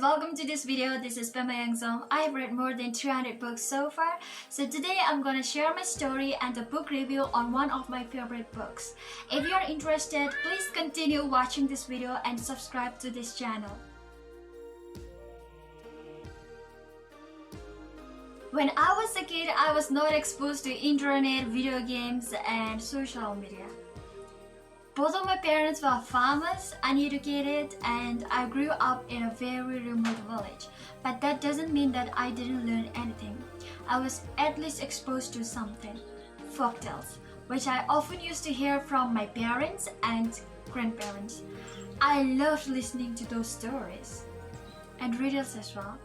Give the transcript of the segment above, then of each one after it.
welcome to this video. This is Pema Yangzom. I have read more than 300 books so far. So today I'm gonna share my story and a book review on one of my favorite books. If you are interested, please continue watching this video and subscribe to this channel. When I was a kid, I was not exposed to internet, video games, and social media. Both of my parents were farmers, uneducated, and I grew up in a very remote village. But that doesn't mean that I didn't learn anything. I was at least exposed to something. Folktales, which I often used to hear from my parents and grandparents. I loved listening to those stories. And riddles as well.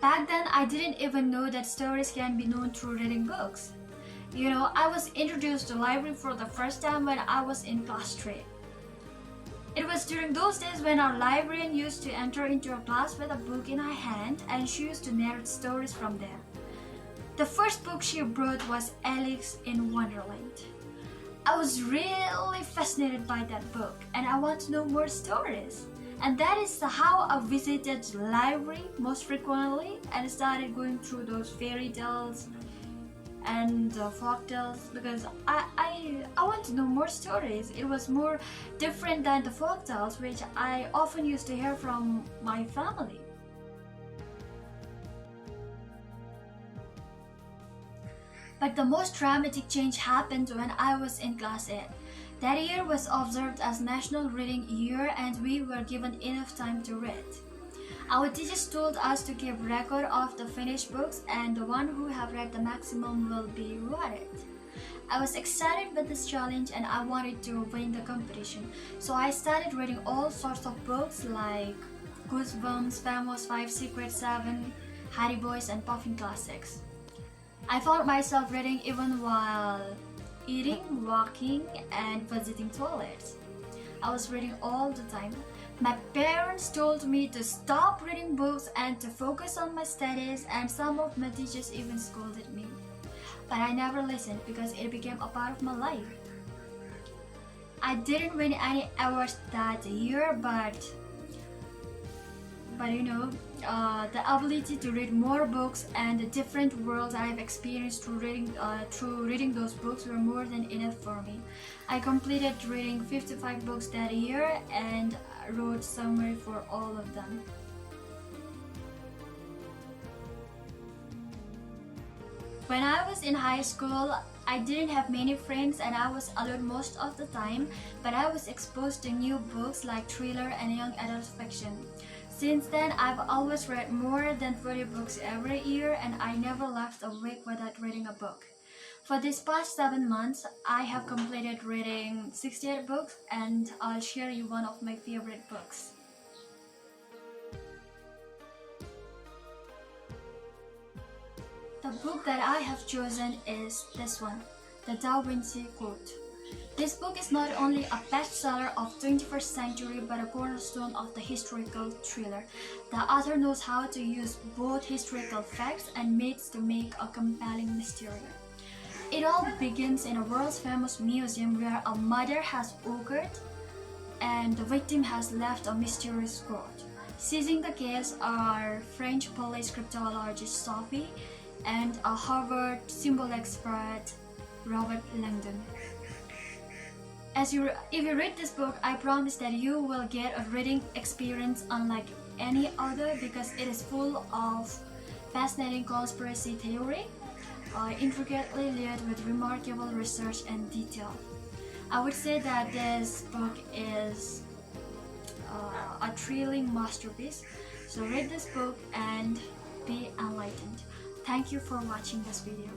Back then, I didn't even know that stories can be known through reading books. You know, I was introduced to library for the first time when I was in class 3. It was during those days when our librarian used to enter into a class with a book in her hand and she used to narrate stories from there. The first book she brought was Alice in Wonderland. I was really fascinated by that book and I want to know more stories. And that is how I visited the library most frequently and started going through those fairy tales and folk tales because I want to know more stories. It was more different than the folk tales which I often used to hear from my family. But the most dramatic change happened when I was in class 8. That year was observed as National Reading Year and we were given enough time to read. Our teachers told us to keep record of the finished books and the one who have read the maximum will be rewarded. I was excited with this challenge and I wanted to win the competition. So I started reading all sorts of books like Goosebumps, Famous 5, Secret 7, Harry Boys and Puffin Classics. I found myself reading even while eating, walking and visiting toilets. I was reading all the time. My parents told me to stop reading books and to focus on my studies and some of my teachers even scolded me. But I never listened because it became a part of my life. I didn't win any awards that year, but you know, the ability to read more books and the different worlds I've experienced through reading those books were more than enough for me. I completed reading 55 books that year and wrote summary for all of them. When I was in high school, I didn't have many friends and I was alone most of the time, but I was exposed to new books like thriller and young adult fiction. Since then, I've always read more than 40 books every year and I never left a week without reading a book. For these past 7 months, I have completed reading 68 books and I'll share you one of my favorite books. The book that I have chosen is this one, The Da Vinci Code. This book is not only a bestseller of 21st century but a cornerstone of the historical thriller. The author knows how to use both historical facts and myths to make a compelling mystery. It all begins in a world famous museum where a murder has occurred and the victim has left a mysterious code. Seizing the case are French police cryptologist Sophie and a Harvard symbol expert Robert Langdon. If you read this book, I promise that you will get a reading experience unlike any other because it is full of fascinating conspiracy theory, intricately layered with remarkable research and detail. I would say that this book is a thrilling masterpiece. So read this book and be enlightened. Thank you for watching this video.